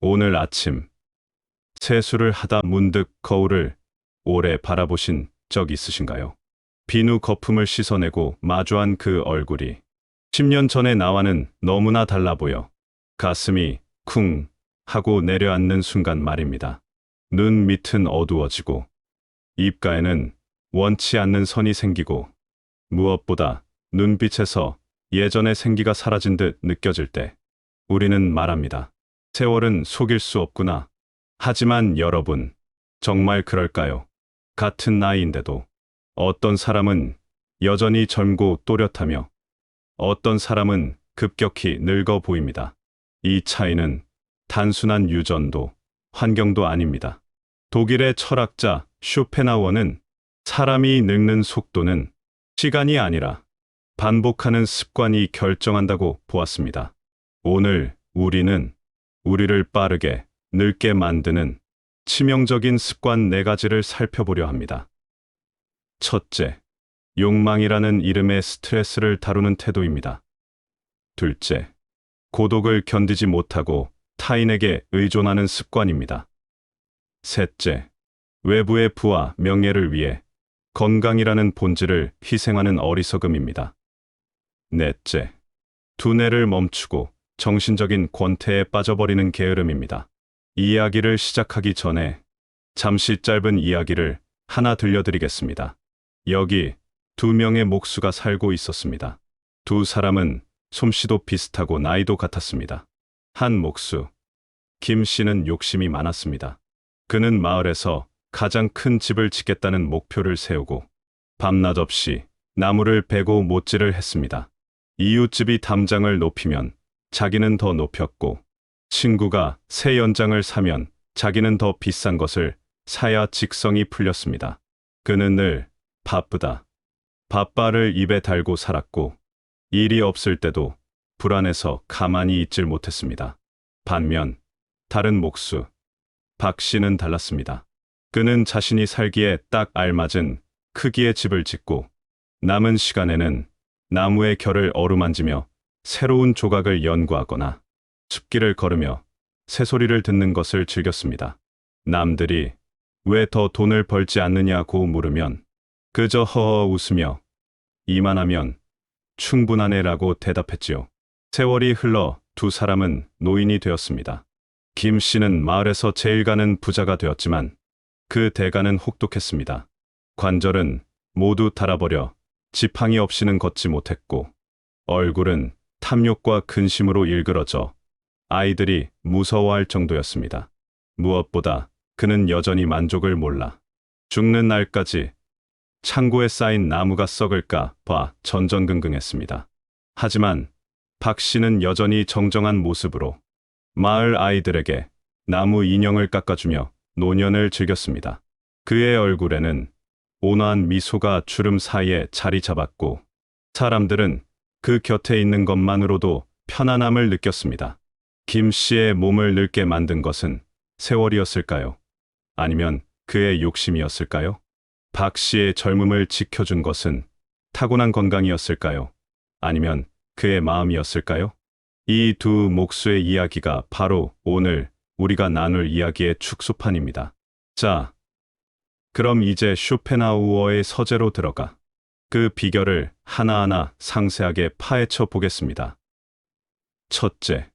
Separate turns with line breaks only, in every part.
오늘 아침 세수를 하다 문득 거울을 오래 바라보신 적 있으신가요? 비누 거품을 씻어내고 마주한 그 얼굴이 10년 전의 나와는 너무나 달라 보여 가슴이 쿵 하고 내려앉는 순간 말입니다. 눈 밑은 어두워지고 입가에는 원치 않는 선이 생기고 무엇보다 눈빛에서 예전의 생기가 사라진 듯 느껴질 때 우리는 말합니다. 세월은 속일 수 없구나. 하지만 여러분, 정말 그럴까요? 같은 나이인데도 어떤 사람은 여전히 젊고 또렷하며 어떤 사람은 급격히 늙어 보입니다. 이 차이는 단순한 유전도, 환경도 아닙니다. 독일의 철학자 쇼펜하우어는 사람이 늙는 속도는 시간이 아니라 반복하는 습관이 결정한다고 보았습니다. 오늘 우리는 우리를 빠르게 늙게 만드는 치명적인 습관 4가지를 살펴보려 합니다. 첫째, 욕망이라는 이름의 스트레스를 다루는 태도입니다. 둘째, 고독을 견디지 못하고 타인에게 의존하는 습관입니다. 셋째, 외부의 부와 명예를 위해 건강이라는 본질을 희생하는 어리석음입니다. 넷째, 두뇌를 멈추고 정신적인 권태에 빠져버리는 게으름입니다. 이야기를 시작하기 전에 잠시 짧은 이야기를 하나 들려드리겠습니다. 여기 2명의 목수가 살고 있었습니다. 두 사람은 솜씨도 비슷하고 나이도 같았습니다. 한 목수, 김 씨는 욕심이 많았습니다. 그는 마을에서 가장 큰 집을 짓겠다는 목표를 세우고 밤낮 없이 나무를 베고 못질을 했습니다. 이웃집이 담장을 높이면 자기는 더 높였고 친구가 새 연장을 사면 자기는 더 비싼 것을 사야 직성이 풀렸습니다. 그는 늘 바쁘다, 바빠를 입에 달고 살았고 일이 없을 때도 불안해서 가만히 있질 못했습니다. 반면 다른 목수, 박 씨는 달랐습니다. 그는 자신이 살기에 딱 알맞은 크기의 집을 짓고 남은 시간에는 나무의 결을 어루만지며 새로운 조각을 연구하거나 숲길을 걸으며 새소리를 듣는 것을 즐겼습니다. 남들이 왜 더 돈을 벌지 않느냐고 물으면 그저 허허 웃으며 이만하면 충분하네라고 대답했지요. 세월이 흘러 두 사람은 노인이 되었습니다. 김 씨는 마을에서 제일 가는 부자가 되었지만 그 대가는 혹독했습니다. 관절은 모두 닳아버려 지팡이 없이는 걷지 못했고 얼굴은 탐욕과 근심으로 일그러져 아이들이 무서워할 정도였습니다. 무엇보다 그는 여전히 만족을 몰라 죽는 날까지 창고에 쌓인 나무가 썩을까 봐 전전긍긍했습니다. 하지만 박 씨는 여전히 정정한 모습으로 마을 아이들에게 나무 인형을 깎아주며 노년을 즐겼습니다. 그의 얼굴에는 온화한 미소가 주름 사이에 자리 잡았고 사람들은 그 곁에 있는 것만으로도 편안함을 느꼈습니다. 김 씨의 몸을 늙게 만든 것은 세월이었을까요? 아니면 그의 욕심이었을까요? 박 씨의 젊음을 지켜준 것은 타고난 건강이었을까요? 아니면 그의 마음이었을까요? 이 두 목수의 이야기가 바로 오늘 우리가 나눌 이야기의 축소판입니다. 자, 그럼 이제 쇼펜하우어의 서재로 들어가 그 비결을 하나하나 상세하게 파헤쳐 보겠습니다. 첫째,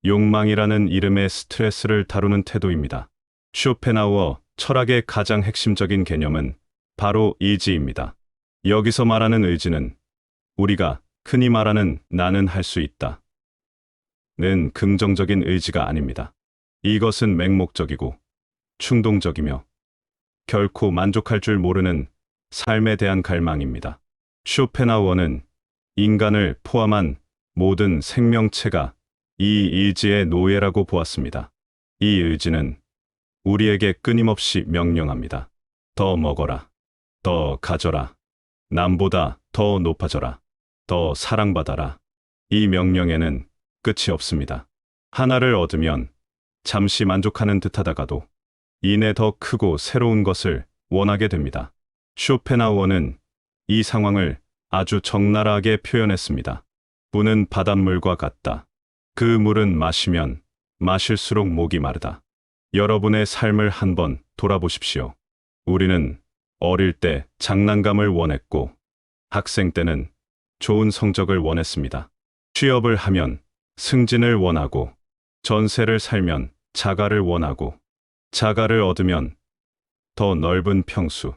욕망이라는 이름의 스트레스를 다루는 태도입니다. 쇼펜하우어 철학의 가장 핵심적인 개념은 바로 의지입니다. 여기서 말하는 의지는 우리가 흔히 말하는 나는 할 수 있다 는 긍정적인 의지가 아닙니다. 이것은 맹목적이고 충동적이며 결코 만족할 줄 모르는 삶에 대한 갈망입니다. 쇼펜하우어는 인간을 포함한 모든 생명체가 이 의지의 노예라고 보았습니다. 이 의지는 우리에게 끊임없이 명령합니다. 더 먹어라, 더 가져라, 남보다 더 높아져라, 더 사랑받아라. 이 명령에는 끝이 없습니다. 하나를 얻으면 잠시 만족하는 듯하다가도 이내 더 크고 새로운 것을 원하게 됩니다. 쇼펜하우어는 이 상황을 아주 적나라하게 표현했습니다. 부는 바닷물과 같다. 그 물은 마시면 마실수록 목이 마르다. 여러분의 삶을 한번 돌아보십시오. 우리는 어릴 때 장난감을 원했고, 학생 때는 좋은 성적을 원했습니다. 취업을 하면 승진을 원하고, 전세를 살면 자가를 원하고, 자가를 얻으면 더 넓은 평수,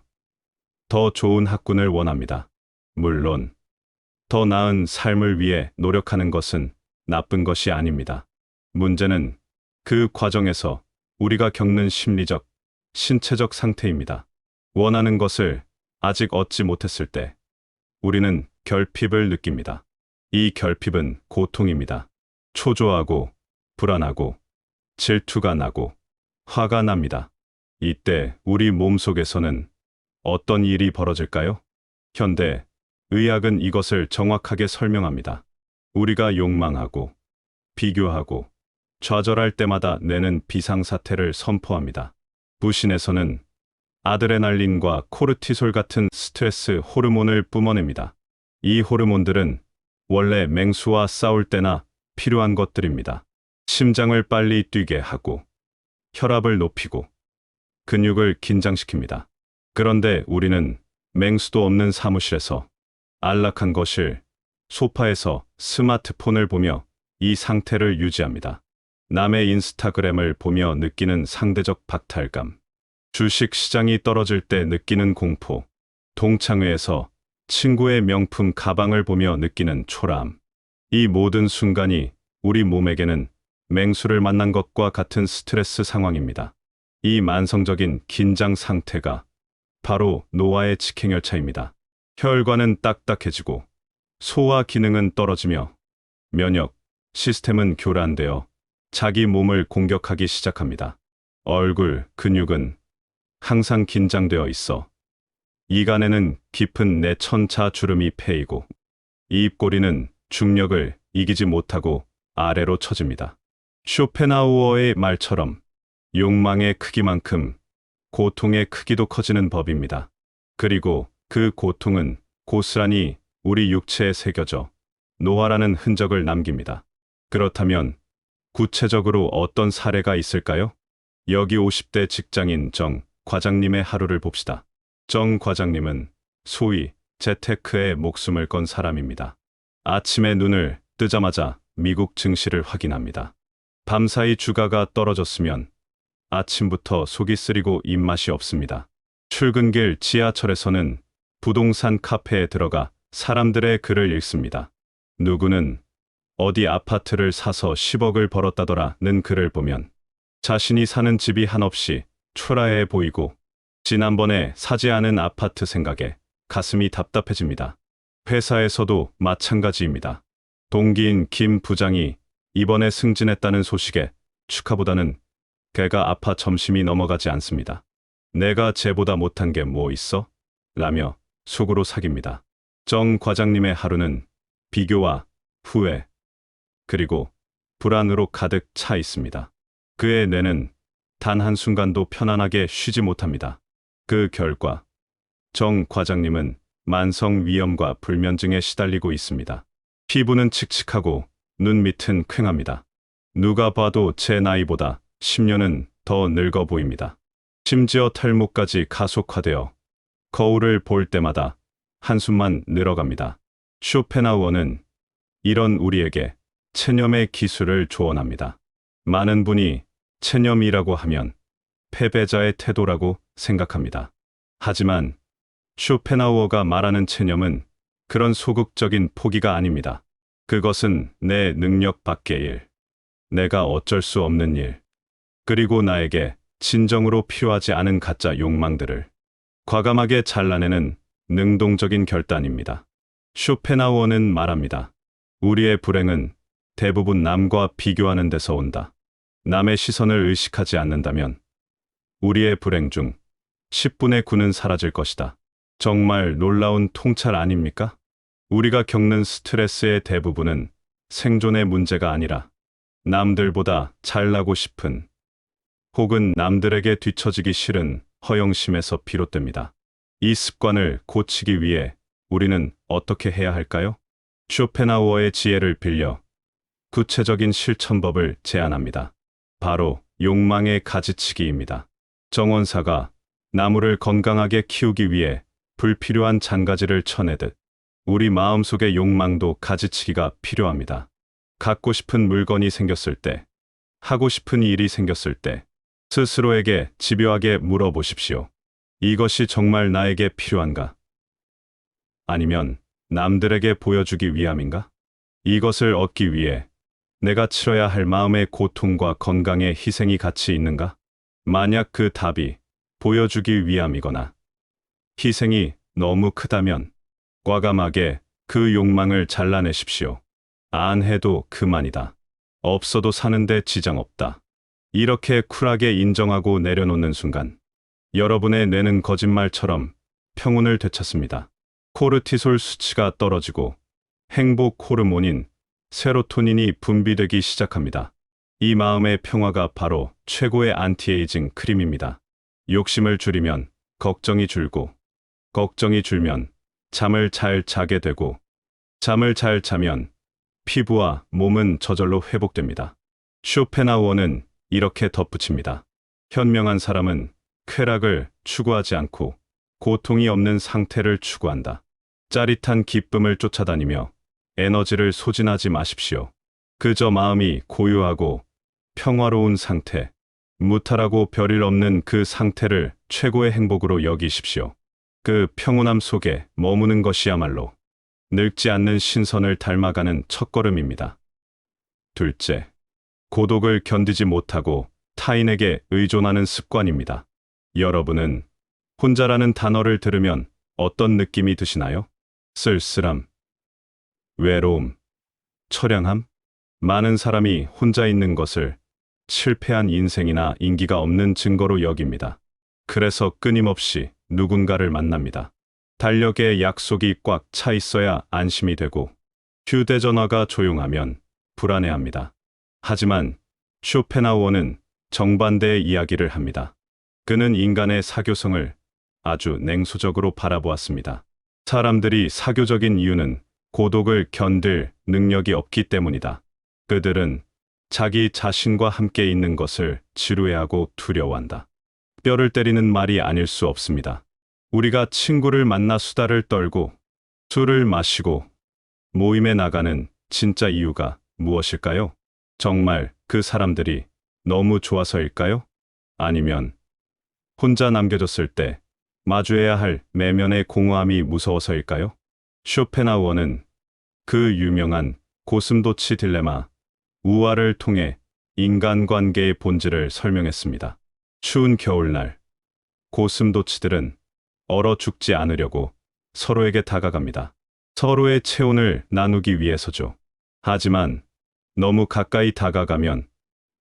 더 좋은 학군을 원합니다. 물론, 더 나은 삶을 위해 노력하는 것은 나쁜 것이 아닙니다. 문제는 그 과정에서 우리가 겪는 심리적, 신체적 상태입니다. 원하는 것을 아직 얻지 못했을 때 우리는 결핍을 느낍니다. 이 결핍은 고통입니다. 초조하고 불안하고 질투가 나고 화가 납니다. 이때 우리 몸속에서는 어떤 일이 벌어질까요? 현대 의학은 이것을 정확하게 설명합니다. 우리가 욕망하고 비교하고 좌절할 때마다 뇌는 비상사태를 선포합니다. 부신에서는 아드레날린과 코르티솔 같은 스트레스 호르몬을 뿜어냅니다. 이 호르몬들은 원래 맹수와 싸울 때나 필요한 것들입니다. 심장을 빨리 뛰게 하고 혈압을 높이고 근육을 긴장시킵니다. 그런데 우리는 맹수도 없는 사무실에서 안락한 거실, 소파에서 스마트폰을 보며 이 상태를 유지합니다. 남의 인스타그램을 보며 느끼는 상대적 박탈감, 주식 시장이 떨어질 때 느끼는 공포, 동창회에서 친구의 명품 가방을 보며 느끼는 초라함. 이 모든 순간이 우리 몸에게는 맹수를 만난 것과 같은 스트레스 상황입니다. 이 만성적인 긴장 상태가 바로 노화의 직행열차입니다. 혈관은 딱딱해지고 소화 기능은 떨어지며 면역 시스템은 교란되어 자기 몸을 공격하기 시작합니다. 얼굴, 근육은 항상 긴장되어 있어 이간에는 깊은 내천자 주름이 패이고 입꼬리는 중력을 이기지 못하고 아래로 처집니다. 쇼펜하우어의 말처럼 욕망의 크기만큼 고통의 크기도 커지는 법입니다. 그리고 그 고통은 고스란히 우리 육체에 새겨져 노화라는 흔적을 남깁니다. 그렇다면 구체적으로 어떤 사례가 있을까요? 여기 50대 직장인 정 과장님의 하루를 봅시다. 정 과장님은 소위 재테크에 목숨을 건 사람입니다. 아침에 눈을 뜨자마자 미국 증시를 확인합니다. 밤사이 주가가 떨어졌으면 아침부터 속이 쓰리고 입맛이 없습니다. 출근길 지하철에서는 부동산 카페에 들어가 사람들의 글을 읽습니다. 누구는 어디 아파트를 사서 10억을 벌었다더라는 글을 보면 자신이 사는 집이 한없이 초라해 보이고 지난번에 사지 않은 아파트 생각에 가슴이 답답해집니다. 회사에서도 마찬가지입니다. 동기인 김 부장이 이번에 승진했다는 소식에 축하보다는 걔가 아파 점심이 넘어가지 않습니다. 내가 쟤보다 못한 게 뭐 있어? 라며 속으로 사깁니다. 정 과장님의 하루는 비교와 후회, 그리고 불안으로 가득 차 있습니다. 그의 뇌는 단 한순간도 편안하게 쉬지 못합니다. 그 결과 정 과장님은 만성 위염과 불면증에 시달리고 있습니다. 피부는 칙칙하고 눈 밑은 퀭합니다. 누가 봐도 제 나이보다 10년은 더 늙어 보입니다. 심지어 탈모까지 가속화되어 거울을 볼 때마다 한숨만 늘어갑니다. 쇼펜하우어는 이런 우리에게 체념의 기술을 조언합니다. 많은 분이 체념이라고 하면 패배자의 태도라고 생각합니다. 하지만 쇼펜하우어가 말하는 체념은 그런 소극적인 포기가 아닙니다. 그것은 내 능력 밖의 일, 내가 어쩔 수 없는 일, 그리고 나에게 진정으로 필요하지 않은 가짜 욕망들을 과감하게 잘라내는 능동적인 결단입니다. 쇼펜하우어는 말합니다. 우리의 불행은 대부분 남과 비교하는 데서 온다. 남의 시선을 의식하지 않는다면 우리의 불행 중 10분의 9는 사라질 것이다. 정말 놀라운 통찰 아닙니까? 우리가 겪는 스트레스의 대부분은 생존의 문제가 아니라 남들보다 잘나고 싶은 혹은 남들에게 뒤처지기 싫은 허영심에서 비롯됩니다. 이 습관을 고치기 위해 우리는 어떻게 해야 할까요? 쇼펜하우어의 지혜를 빌려 구체적인 실천법을 제안합니다. 바로 욕망의 가지치기입니다. 정원사가 나무를 건강하게 키우기 위해 불필요한 잔가지를 쳐내듯 우리 마음속의 욕망도 가지치기가 필요합니다. 갖고 싶은 물건이 생겼을 때, 하고 싶은 일이 생겼을 때 스스로에게 집요하게 물어보십시오. 이것이 정말 나에게 필요한가? 아니면 남들에게 보여주기 위함인가? 이것을 얻기 위해 내가 치러야 할 마음의 고통과 건강의 희생이 같이 있는가? 만약 그 답이 보여주기 위함이거나 희생이 너무 크다면 과감하게 그 욕망을 잘라내십시오. 안 해도 그만이다. 없어도 사는데 지장 없다. 이렇게 쿨하게 인정하고 내려놓는 순간 여러분의 뇌는 거짓말처럼 평온을 되찾습니다. 코르티솔 수치가 떨어지고 행복 호르몬인 세로토닌이 분비되기 시작합니다. 이 마음의 평화가 바로 최고의 안티에이징 크림입니다. 욕심을 줄이면 걱정이 줄고, 걱정이 줄면 잠을 잘 자게 되고, 잠을 잘 자면 피부와 몸은 저절로 회복됩니다. 쇼펜하우어는 이렇게 덧붙입니다. 현명한 사람은 쾌락을 추구하지 않고 고통이 없는 상태를 추구한다. 짜릿한 기쁨을 쫓아다니며 에너지를 소진하지 마십시오. 그저 마음이 고요하고 평화로운 상태, 무탈하고 별일 없는 그 상태를 최고의 행복으로 여기십시오. 그 평온함 속에 머무는 것이야말로 늙지 않는 신선을 닮아가는 첫걸음입니다. 둘째, 고독을 견디지 못하고 타인에게 의존하는 습관입니다. 여러분은 혼자라는 단어를 들으면 어떤 느낌이 드시나요? 쓸쓸함, 외로움, 처량함? 많은 사람이 혼자 있는 것을 실패한 인생이나 인기가 없는 증거로 여깁니다. 그래서 끊임없이 누군가를 만납니다. 달력에 약속이 꽉 차 있어야 안심이 되고 휴대전화가 조용하면 불안해합니다. 하지만 쇼펜하우어는 정반대의 이야기를 합니다. 그는 인간의 사교성을 아주 냉소적으로 바라보았습니다. 사람들이 사교적인 이유는 고독을 견딜 능력이 없기 때문이다. 그들은 자기 자신과 함께 있는 것을 지루해하고 두려워한다. 뼈를 때리는 말이 아닐 수 없습니다. 우리가 친구를 만나 수다를 떨고 술을 마시고 모임에 나가는 진짜 이유가 무엇일까요? 정말 그 사람들이 너무 좋아서일까요? 아니면 혼자 남겨졌을 때 마주해야 할 내면의 공허함이 무서워서일까요? 쇼펜하우어는 그 유명한 고슴도치 딜레마, 우화를 통해 인간관계의 본질을 설명했습니다. 추운 겨울날, 고슴도치들은 얼어 죽지 않으려고 서로에게 다가갑니다. 서로의 체온을 나누기 위해서죠. 하지만 너무 가까이 다가가면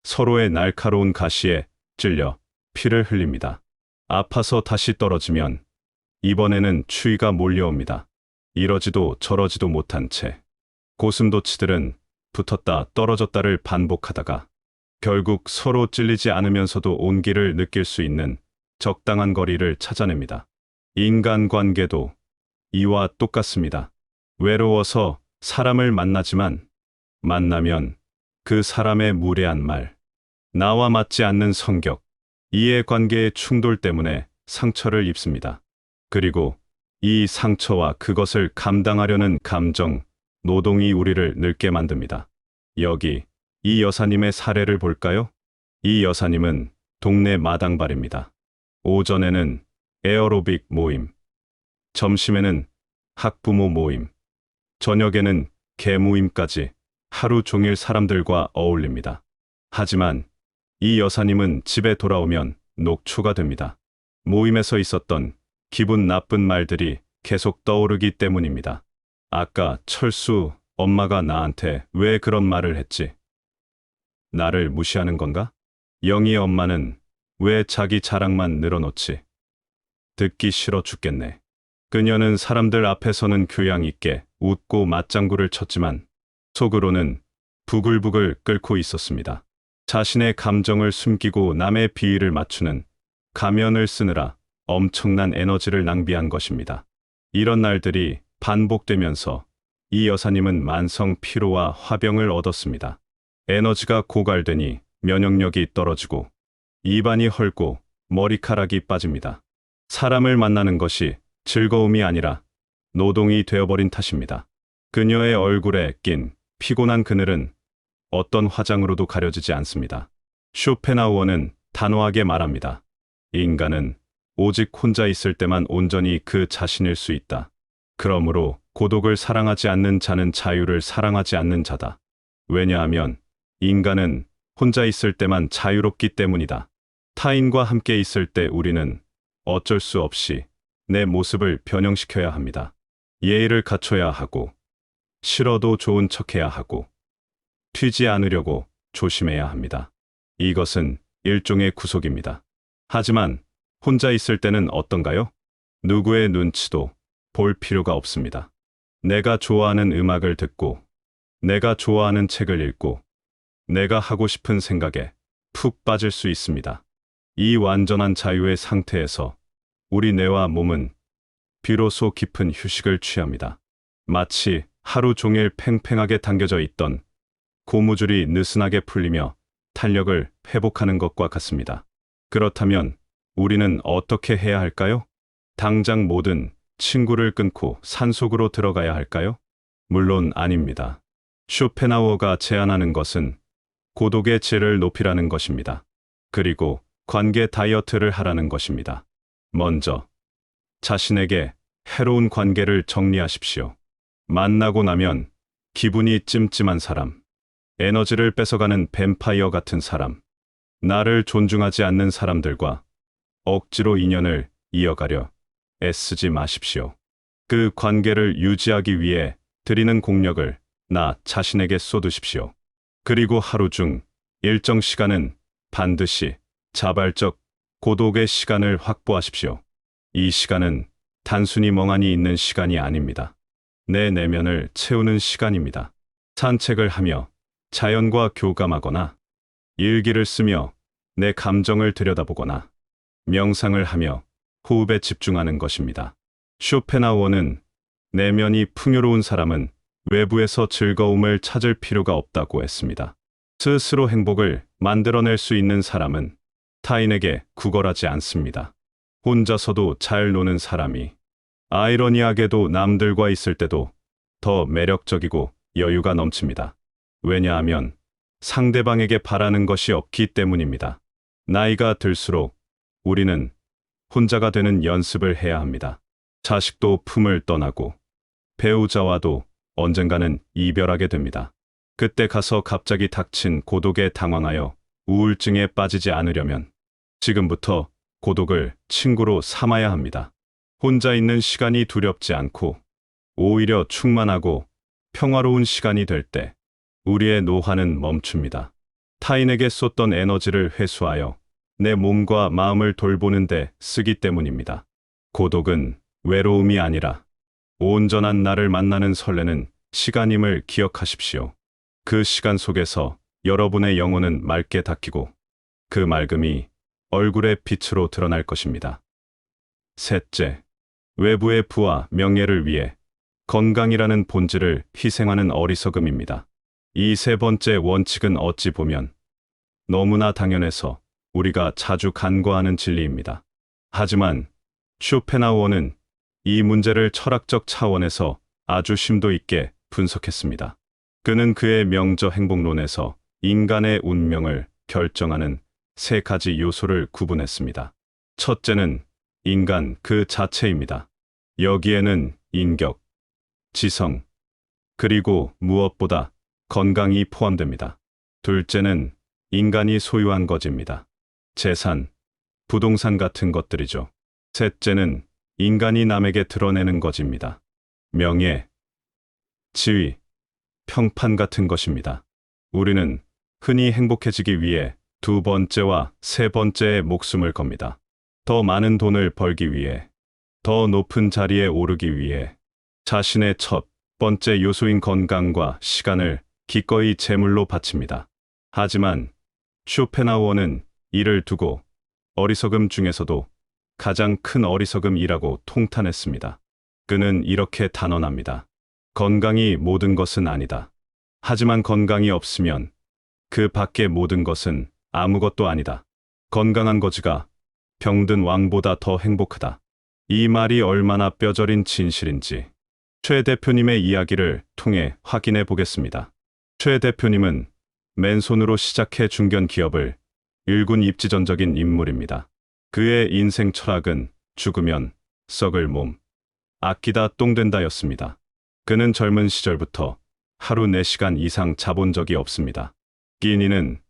서로의 날카로운 가시에 찔려 피를 흘립니다. 아파서 다시 떨어지면 이번에는 추위가 몰려옵니다. 이러지도 저러지도 못한 채 고슴도치들은 붙었다 떨어졌다를 반복하다가 결국 서로 찔리지 않으면서도 온기를 느낄 수 있는 적당한 거리를 찾아냅니다. 인간관계도 이와 똑같습니다. 외로워서 사람을 만나지만 만나면 그 사람의 무례한 말, 나와 맞지 않는 성격, 이해관계의 충돌 때문에 상처를 입습니다. 그리고 이 상처와 그것을 감당하려는 감정, 노동이 우리를 늙게 만듭니다. 여기 이 여사님의 사례를 볼까요? 이 여사님은 동네 마당발입니다. 오전에는 에어로빅 모임, 점심에는 학부모 모임, 저녁에는 개모임까지 하루 종일 사람들과 어울립니다. 하지만 이 여사님은 집에 돌아오면 녹초가 됩니다. 모임에서 있었던 기분 나쁜 말들이 계속 떠오르기 때문입니다. 아까 철수 엄마가 나한테 왜 그런 말을 했지? 나를 무시하는 건가? 영희의 엄마는 왜 자기 자랑만 늘어놓지? 듣기 싫어 죽겠네. 그녀는 사람들 앞에서는 교양 있게 웃고 맞장구를 쳤지만 속으로는 부글부글 끓고 있었습니다. 자신의 감정을 숨기고 남의 비위를 맞추는 가면을 쓰느라 엄청난 에너지를 낭비한 것입니다. 이런 날들이 반복되면서 이 여사님은 만성 피로와 화병을 얻었습니다. 에너지가 고갈되니 면역력이 떨어지고 입안이 헐고 머리카락이 빠집니다. 사람을 만나는 것이 즐거움이 아니라 노동이 되어버린 탓입니다. 그녀의 얼굴에 낀 피곤한 그늘은 어떤 화장으로도 가려지지 않습니다. 쇼펜하우어는 단호하게 말합니다. 인간은 오직 혼자 있을 때만 온전히 그 자신일 수 있다. 그러므로 고독을 사랑하지 않는 자는 자유를 사랑하지 않는 자다. 왜냐하면 인간은 혼자 있을 때만 자유롭기 때문이다. 타인과 함께 있을 때 우리는 어쩔 수 없이 내 모습을 변형시켜야 합니다. 예의를 갖춰야 하고, 싫어도 좋은 척해야 하고, 튀지 않으려고 조심해야 합니다. 이것은 일종의 구속입니다. 하지만 혼자 있을 때는 어떤가요? 누구의 눈치도 볼 필요가 없습니다. 내가 좋아하는 음악을 듣고, 내가 좋아하는 책을 읽고, 내가 하고 싶은 생각에 푹 빠질 수 있습니다. 이 완전한 자유의 상태에서 우리 뇌와 몸은 비로소 깊은 휴식을 취합니다. 마치 하루 종일 팽팽하게 당겨져 있던 고무줄이 느슨하게 풀리며 탄력을 회복하는 것과 같습니다. 그렇다면 우리는 어떻게 해야 할까요? 당장 모든 친구를 끊고 산속으로 들어가야 할까요? 물론 아닙니다. 쇼펜하우어가 제안하는 것은 고독의 질을 높이라는 것입니다. 그리고 관계 다이어트를 하라는 것입니다. 먼저 자신에게 해로운 관계를 정리하십시오. 만나고 나면 기분이 찜찜한 사람, 에너지를 뺏어가는 뱀파이어 같은 사람, 나를 존중하지 않는 사람들과 억지로 인연을 이어가려 애쓰지 마십시오. 그 관계를 유지하기 위해 드리는 공력을 나 자신에게 쏟으십시오. 그리고 하루 중 일정 시간은 반드시 자발적 고독의 시간을 확보하십시오. 이 시간은 단순히 멍하니 있는 시간이 아닙니다. 내 내면을 채우는 시간입니다. 산책을 하며 자연과 교감하거나, 일기를 쓰며 내 감정을 들여다보거나, 명상을 하며 호흡에 집중하는 것입니다. 쇼펜하우어는 내면이 풍요로운 사람은 외부에서 즐거움을 찾을 필요가 없다고 했습니다. 스스로 행복을 만들어낼 수 있는 사람은 타인에게 구걸하지 않습니다. 혼자서도 잘 노는 사람이 아이러니하게도 남들과 있을 때도 더 매력적이고 여유가 넘칩니다. 왜냐하면 상대방에게 바라는 것이 없기 때문입니다. 나이가 들수록 우리는 혼자가 되는 연습을 해야 합니다. 자식도 품을 떠나고 배우자와도 언젠가는 이별하게 됩니다. 그때 가서 갑자기 닥친 고독에 당황하여 우울증에 빠지지 않으려면 지금부터 고독을 친구로 삼아야 합니다. 혼자 있는 시간이 두렵지 않고 오히려 충만하고 평화로운 시간이 될 때 우리의 노화는 멈춥니다. 타인에게 쏟던 에너지를 회수하여 내 몸과 마음을 돌보는 데 쓰기 때문입니다. 고독은 외로움이 아니라 온전한 나를 만나는 설레는 시간임을 기억하십시오. 그 시간 속에서 여러분의 영혼은 맑게 닦이고 그 맑음이 얼굴의 빛으로 드러날 것입니다. 셋째, 외부의 부와 명예를 위해 건강이라는 본질을 희생하는 어리석음입니다. 이 세 번째 원칙은 어찌 보면 너무나 당연해서 우리가 자주 간과하는 진리입니다. 하지만 쇼펜하우어는 이 문제를 철학적 차원에서 아주 심도 있게 분석했습니다. 그는 그의 명저 행복론에서 인간의 운명을 결정하는 세 가지 요소를 구분했습니다. 첫째는 인간 그 자체입니다. 여기에는 인격, 지성, 그리고 무엇보다 건강이 포함됩니다. 둘째는 인간이 소유한 것입니다. 재산, 부동산 같은 것들이죠. 셋째는 인간이 남에게 드러내는 것입니다. 명예, 지위, 평판 같은 것입니다. 우리는 흔히 행복해지기 위해 두 번째와 세 번째에 목숨을 겁니다. 더 많은 돈을 벌기 위해, 더 높은 자리에 오르기 위해, 자신의 첫 번째 요소인 건강과 시간을 기꺼이 제물로 바칩니다. 하지만 쇼펜하우어는 이를 두고 어리석음 중에서도 가장 큰 어리석음이라고 통탄했습니다. 그는 이렇게 단언합니다. 건강이 모든 것은 아니다. 하지만 건강이 없으면 그 밖의 모든 것은 아무것도 아니다. 건강한 거지가 병든 왕보다 더 행복하다. 이 말이 얼마나 뼈저린 진실인지 최 대표님의 이야기를 통해 확인해 보겠습니다. 최 대표님은 맨손으로 시작해 중견 기업을 일군 입지전적인 인물입니다. 그의 인생 철학은 죽으면 썩을 몸, 아끼다 똥 된다였습니다. 그는 젊은 시절부터 하루 4시간 이상 자본 적이 없습니다. 끼니는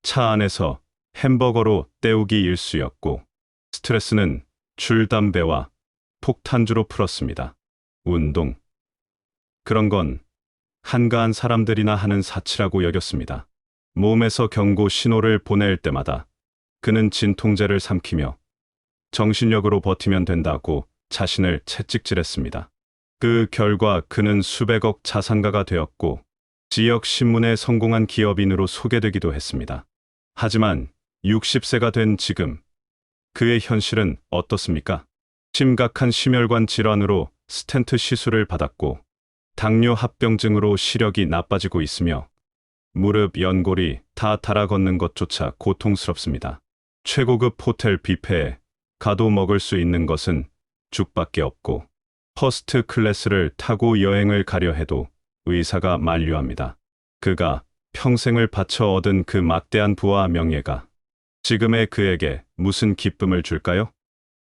차 안에서 햄버거로 때우기 일쑤였고 스트레스는 줄 담배와 폭탄주로 풀었습니다. 운동. 그런 건 한가한 사람들이나 하는 사치라고 여겼습니다. 몸에서 경고 신호를 보낼 때마다 그는 진통제를 삼키며 정신력으로 버티면 된다고 자신을 채찍질했습니다. 그 결과 그는 수백억 자산가가 되었고 지역 신문에 성공한 기업인으로 소개되기도 했습니다. 하지만 60세가 된 지금 그의 현실은 어떻습니까? 심각한 심혈관 질환으로 스텐트 시술을 받았고 당뇨 합병증으로 시력이 나빠지고 있으며 무릎 연골이 다 달아 걷는 것조차 고통스럽습니다. 최고급 호텔 뷔페에 가도 먹을 수 있는 것은 죽밖에 없고 퍼스트 클래스를 타고 여행을 가려 해도 의사가 만류합니다. 그가 평생을 바쳐 얻은 그 막대한 부와 명예가 지금의 그에게 무슨 기쁨을 줄까요?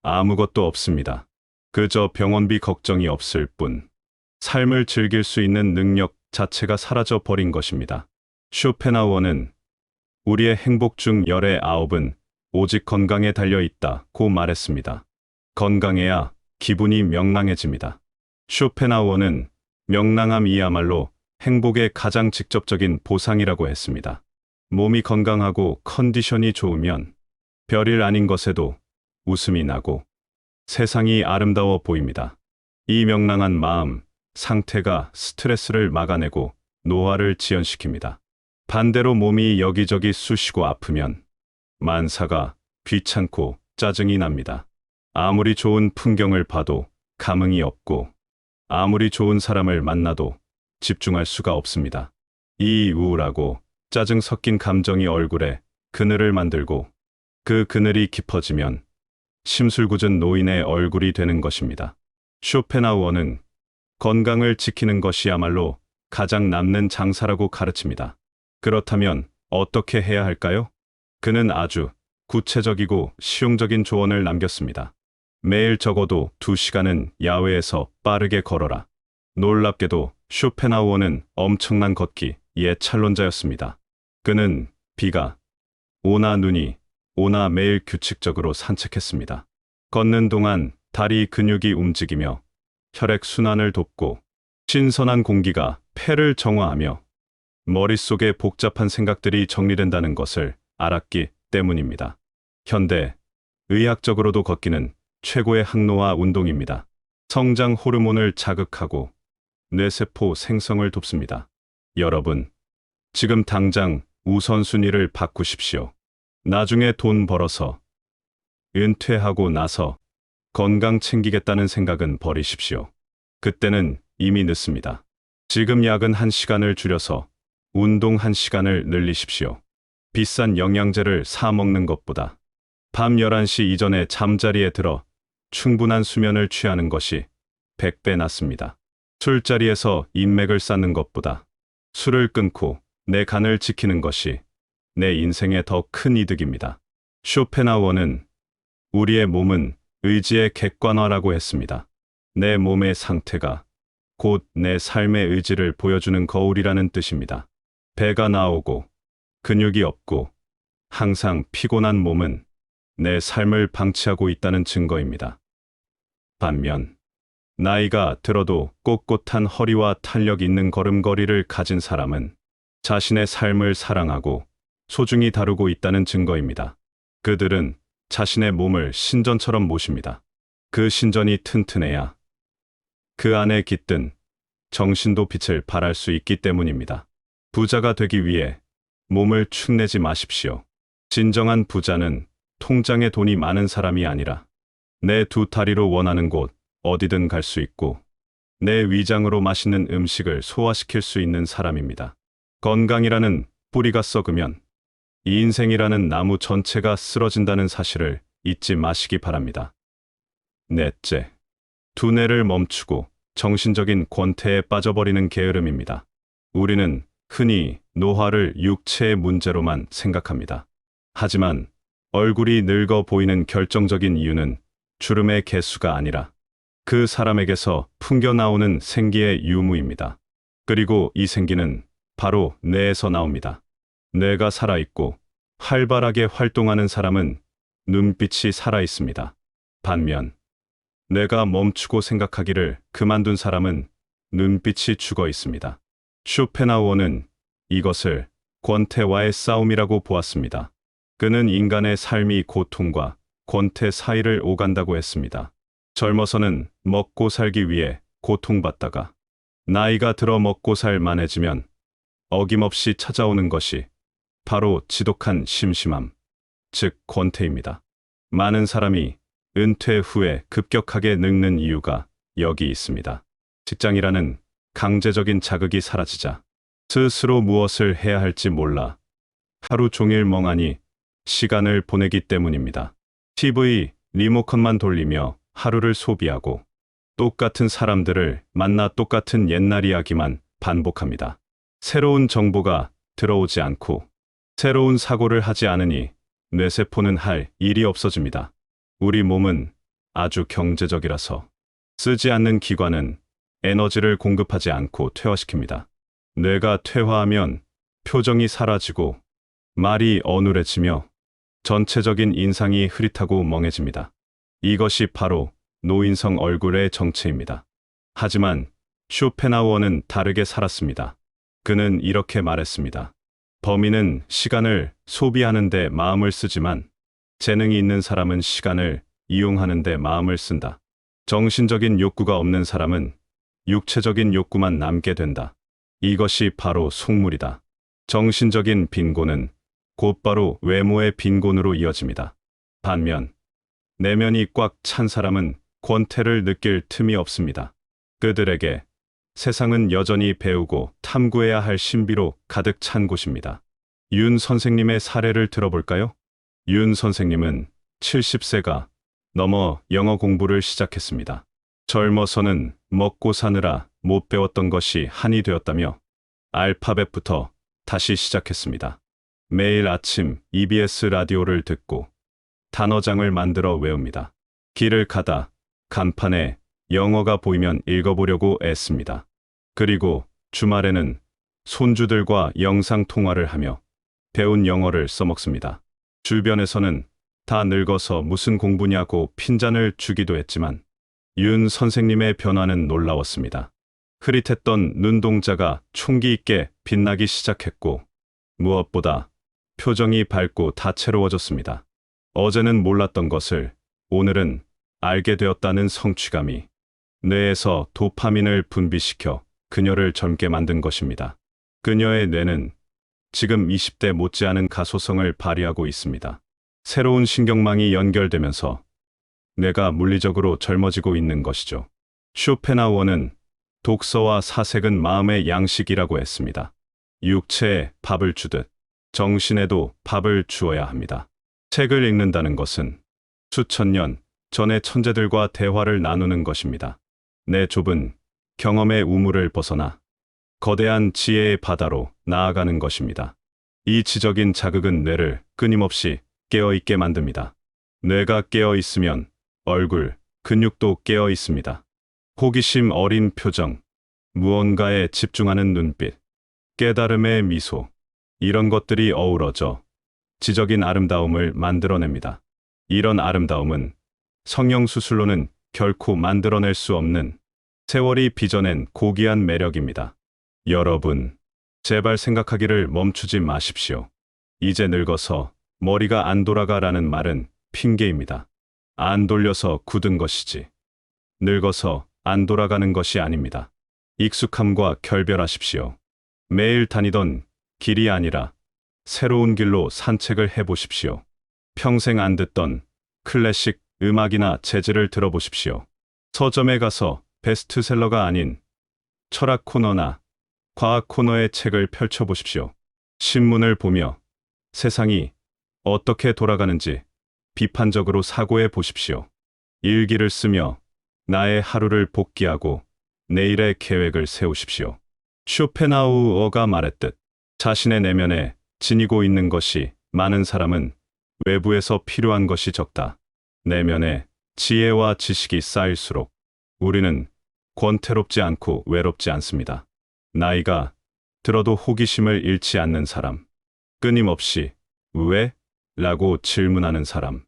아무것도 없습니다. 그저 병원비 걱정이 없을 뿐 삶을 즐길 수 있는 능력 자체가 사라져 버린 것입니다. 쇼펜하우어는 우리의 행복 중 열의 9은 오직 건강에 달려 있다고 말했습니다. 건강해야 기분이 명랑해집니다. 쇼펜하우어는 명랑함이야말로 행복의 가장 직접적인 보상이라고 했습니다. 몸이 건강하고 컨디션이 좋으면 별일 아닌 것에도 웃음이 나고 세상이 아름다워 보입니다. 이 명랑한 마음, 상태가 스트레스를 막아내고 노화를 지연시킵니다. 반대로 몸이 여기저기 쑤시고 아프면 만사가 귀찮고 짜증이 납니다. 아무리 좋은 풍경을 봐도 감흥이 없고 아무리 좋은 사람을 만나도 집중할 수가 없습니다. 이 우울하고 짜증 섞인 감정이 얼굴에 그늘을 만들고 그 그늘이 깊어지면 심술궂은 노인의 얼굴이 되는 것입니다. 쇼펜하우어는 건강을 지키는 것이야말로 가장 남는 장사라고 가르칩니다. 그렇다면 어떻게 해야 할까요? 그는 아주 구체적이고 실용적인 조언을 남겼습니다. 매일 적어도 2시간은 야외에서 빠르게 걸어라. 놀랍게도 쇼펜하우어는 엄청난 걷기의 찬론자였습니다. 그는 비가 오나 눈이 오나 매일 규칙적으로 산책했습니다. 걷는 동안 다리 근육이 움직이며 혈액 순환을 돕고 신선한 공기가 폐를 정화하며 머릿속에 복잡한 생각들이 정리된다는 것을 알았기 때문입니다. 현대 의학적으로도 걷기는 최고의 항노화 운동입니다. 성장 호르몬을 자극하고 뇌세포 생성을 돕습니다. 여러분, 지금 당장 우선순위를 바꾸십시오. 나중에 돈 벌어서 은퇴하고 나서 건강 챙기겠다는 생각은 버리십시오. 그때는 이미 늦습니다. 지금 야근 1시간을 줄여서 운동 1시간을 늘리십시오. 비싼 영양제를 사 먹는 것보다 밤 11시 이전에 잠자리에 들어 충분한 수면을 취하는 것이 100배 낫습니다. 술자리에서 인맥을 쌓는 것보다 술을 끊고 내 간을 지키는 것이 내 인생의 더 큰 이득입니다. 쇼펜하우어는 우리의 몸은 의지의 객관화라고 했습니다. 내 몸의 상태가 곧 내 삶의 의지를 보여주는 거울이라는 뜻입니다. 배가 나오고 근육이 없고 항상 피곤한 몸은 내 삶을 방치하고 있다는 증거입니다. 반면 나이가 들어도 꼿꼿한 허리와 탄력 있는 걸음걸이를 가진 사람은 자신의 삶을 사랑하고 소중히 다루고 있다는 증거입니다. 그들은 자신의 몸을 신전처럼 모십니다. 그 신전이 튼튼해야 그 안에 깃든 정신도 빛을 발할 수 있기 때문입니다. 부자가 되기 위해 몸을 축내지 마십시오. 진정한 부자는 통장에 돈이 많은 사람이 아니라 내 2다리로 원하는 곳 어디든 갈 수 있고 내 위장으로 맛있는 음식을 소화시킬 수 있는 사람입니다. 건강이라는 뿌리가 썩으면 이 인생이라는 나무 전체가 쓰러진다는 사실을 잊지 마시기 바랍니다. 넷째, 두뇌를 멈추고 정신적인 권태에 빠져버리는 게으름입니다. 우리는 흔히 노화를 육체의 문제로만 생각합니다. 하지만 얼굴이 늙어 보이는 결정적인 이유는 주름의 개수가 아니라 그 사람에게서 풍겨나오는 생기의 유무입니다. 그리고 이 생기는 바로 뇌에서 나옵니다. 뇌가 살아있고 활발하게 활동하는 사람은 눈빛이 살아있습니다. 반면 뇌가 멈추고 생각하기를 그만둔 사람은 눈빛이 죽어 있습니다. 쇼펜하우어는 이것을 권태와의 싸움이라고 보았습니다. 그는 인간의 삶이 고통과 권태 사이를 오간다고 했습니다. 젊어서는 먹고 살기 위해 고통받다가 나이가 들어 먹고 살 만해지면 어김없이 찾아오는 것이 바로 지독한 심심함, 즉 권태입니다. 많은 사람이 은퇴 후에 급격하게 늙는 이유가 여기 있습니다. 직장이라는 강제적인 자극이 사라지자 스스로 무엇을 해야 할지 몰라 하루 종일 멍하니 시간을 보내기 때문입니다. TV, 리모컨만 돌리며 하루를 소비하고 똑같은 사람들을 만나 똑같은 옛날 이야기만 반복합니다. 새로운 정보가 들어오지 않고 새로운 사고를 하지 않으니 뇌세포는 할 일이 없어집니다. 우리 몸은 아주 경제적이라서 쓰지 않는 기관은 에너지를 공급하지 않고 퇴화시킵니다. 뇌가 퇴화하면 표정이 사라지고 말이 어눌해지며 전체적인 인상이 흐릿하고 멍해집니다. 이것이 바로 노인성 얼굴의 정체입니다. 하지만 쇼펜하우어는 다르게 살았습니다. 그는 이렇게 말했습니다. 범인은 시간을 소비하는 데 마음을 쓰지만 재능이 있는 사람은 시간을 이용하는 데 마음을 쓴다. 정신적인 욕구가 없는 사람은 육체적인 욕구만 남게 된다. 이것이 바로 속물이다. 정신적인 빈곤은 곧바로 외모의 빈곤으로 이어집니다. 반면 내면이 꽉 찬 사람은 권태를 느낄 틈이 없습니다. 그들에게 세상은 여전히 배우고 탐구해야 할 신비로 가득 찬 곳입니다. 윤 선생님의 사례를 들어볼까요? 윤 선생님은 70세가 넘어 영어 공부를 시작했습니다. 젊어서는 먹고 사느라 못 배웠던 것이 한이 되었다며 알파벳부터 다시 시작했습니다. 매일 아침 EBS 라디오를 듣고 단어장을 만들어 외웁니다. 길을 가다 간판에 영어가 보이면 읽어보려고 애씁니다. 그리고 주말에는 손주들과 영상 통화를 하며 배운 영어를 써먹습니다. 주변에서는 다 늙어서 무슨 공부냐고 핀잔을 주기도 했지만 윤 선생님의 변화는 놀라웠습니다. 흐릿했던 눈동자가 총기 있게 빛나기 시작했고 무엇보다 표정이 밝고 다채로워졌습니다. 어제는 몰랐던 것을 오늘은 알게 되었다는 성취감이 뇌에서 도파민을 분비시켜 그녀를 젊게 만든 것입니다. 그녀의 뇌는 지금 20대 못지않은 가소성을 발휘하고 있습니다. 새로운 신경망이 연결되면서 뇌가 물리적으로 젊어지고 있는 것이죠. 쇼펜하우어는 독서와 사색은 마음의 양식이라고 했습니다. 육체에 밥을 주듯 정신에도 밥을 주어야 합니다. 책을 읽는다는 것은 수천 년 전의 천재들과 대화를 나누는 것입니다. 내 좁은 경험의 우물을 벗어나 거대한 지혜의 바다로 나아가는 것입니다. 이 지적인 자극은 뇌를 끊임없이 깨어있게 만듭니다. 뇌가 깨어있으면 얼굴, 근육도 깨어 있습니다. 호기심 어린 표정, 무언가에 집중하는 눈빛, 깨달음의 미소, 이런 것들이 어우러져 지적인 아름다움을 만들어냅니다. 이런 아름다움은 성형수술로는 결코 만들어낼 수 없는 세월이 빚어낸 고귀한 매력입니다. 여러분, 제발 생각하기를 멈추지 마십시오. 이제 늙어서 머리가 안 돌아가라는 말은 핑계입니다. 안 돌려서 굳은 것이지 늙어서 안 돌아가는 것이 아닙니다. 익숙함과 결별하십시오. 매일 다니던 길이 아니라 새로운 길로 산책을 해보십시오. 평생 안 듣던 클래식 음악이나 재즈를 들어보십시오. 서점에 가서 베스트셀러가 아닌 철학 코너나 과학 코너의 책을 펼쳐보십시오. 신문을 보며 세상이 어떻게 돌아가는지 비판적으로 사고해 보십시오. 일기를 쓰며 나의 하루를 복기하고 내일의 계획을 세우십시오. 쇼펜하우어가 말했듯 자신의 내면에 지니고 있는 것이 많은 사람은 외부에서 필요한 것이 적다. 내면에 지혜와 지식이 쌓일수록 우리는 권태롭지 않고 외롭지 않습니다. 나이가 들어도 호기심을 잃지 않는 사람, 끊임없이 왜? 라고 질문하는 사람,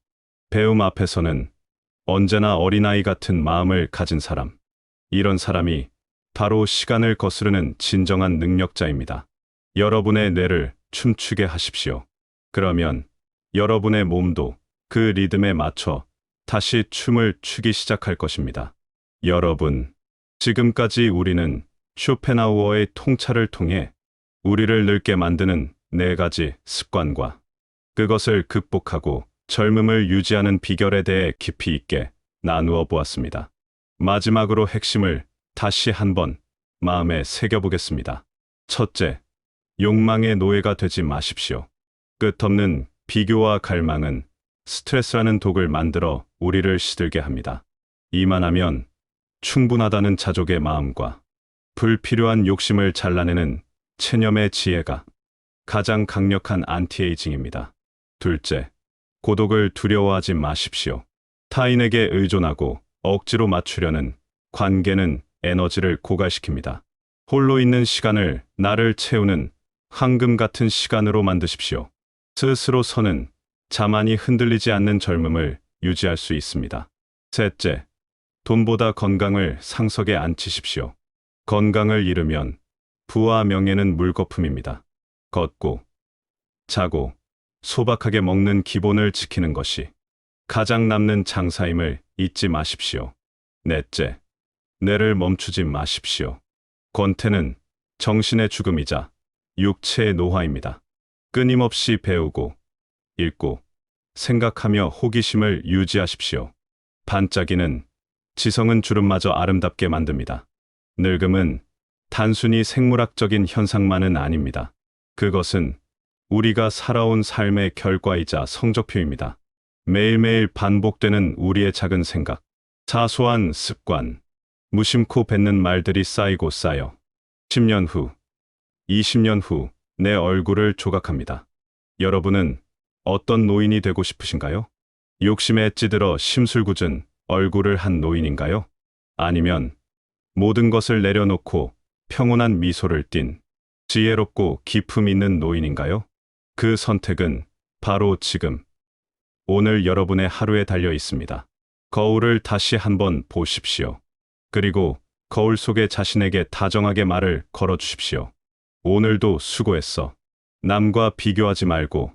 배움 앞에서는 언제나 어린아이 같은 마음을 가진 사람, 이런 사람이 바로 시간을 거스르는 진정한 능력자입니다. 여러분의 뇌를 춤추게 하십시오. 그러면 여러분의 몸도 그 리듬에 맞춰 다시 춤을 추기 시작할 것입니다. 여러분, 지금까지 우리는 쇼펜하우어의 통찰을 통해 우리를 늙게 만드는 4가지 습관과 그것을 극복하고 젊음을 유지하는 비결에 대해 깊이 있게 나누어 보았습니다. 마지막으로 핵심을 다시 한번 마음에 새겨보겠습니다. 첫째, 욕망의 노예가 되지 마십시오. 끝없는 비교와 갈망은 스트레스라는 독을 만들어 우리를 시들게 합니다. 이만하면 충분하다는 자족의 마음과 불필요한 욕심을 잘라내는 체념의 지혜가 가장 강력한 안티에이징입니다. 둘째, 고독을 두려워하지 마십시오. 타인에게 의존하고 억지로 맞추려는 관계는 에너지를 고갈시킵니다. 홀로 있는 시간을 나를 채우는 황금 같은 시간으로 만드십시오. 스스로 서는 자만이 흔들리지 않는 젊음을 유지할 수 있습니다. 셋째, 돈보다 건강을 상석에 앉히십시오. 건강을 잃으면 부와 명예는 물거품입니다. 걷고, 자고, 소박하게 먹는 기본을 지키는 것이 가장 남는 장사임을 잊지 마십시오. 넷째, 뇌를 멈추지 마십시오. 권태는 정신의 죽음이자 육체의 노화입니다. 끊임없이 배우고, 읽고, 생각하며 호기심을 유지하십시오. 반짝이는 지성은 주름마저 아름답게 만듭니다. 늙음은 단순히 생물학적인 현상만은 아닙니다. 그것은 우리가 살아온 삶의 결과이자 성적표입니다. 매일매일 반복되는 우리의 작은 생각, 사소한 습관, 무심코 뱉는 말들이 쌓이고 쌓여 10년 후, 20년 후 내 얼굴을 조각합니다. 여러분은 어떤 노인이 되고 싶으신가요? 욕심에 찌들어 심술궂은 얼굴을 한 노인인가요? 아니면 모든 것을 내려놓고 평온한 미소를 띤 지혜롭고 기품 있는 노인인가요? 그 선택은 바로 지금, 오늘 여러분의 하루에 달려 있습니다. 거울을 다시 한번 보십시오. 그리고 거울 속에 자신에게 다정하게 말을 걸어주십시오. 오늘도 수고했어. 남과 비교하지 말고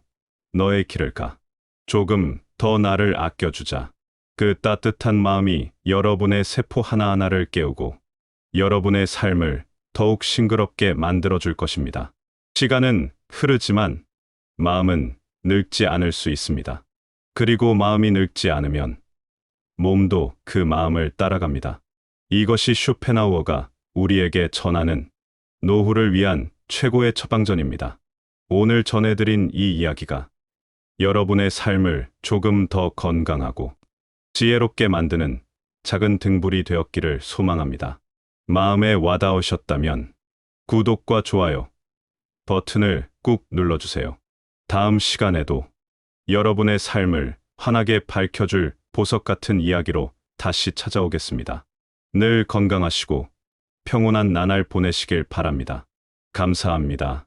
너의 길을 가. 조금 더 나를 아껴주자. 그 따뜻한 마음이 여러분의 세포 하나하나를 깨우고 여러분의 삶을 더욱 싱그럽게 만들어줄 것입니다. 시간은 흐르지만 마음은 늙지 않을 수 있습니다. 그리고 마음이 늙지 않으면 몸도 그 마음을 따라갑니다. 이것이 쇼펜하우어가 우리에게 전하는 노후를 위한 최고의 처방전입니다. 오늘 전해드린 이 이야기가 여러분의 삶을 조금 더 건강하고 지혜롭게 만드는 작은 등불이 되었기를 소망합니다. 마음에 와닿으셨다면 구독과 좋아요 버튼을 꾹 눌러주세요. 다음 시간에도 여러분의 삶을 환하게 밝혀줄 보석 같은 이야기로 다시 찾아오겠습니다. 늘 건강하시고 평온한 나날 보내시길 바랍니다. 감사합니다.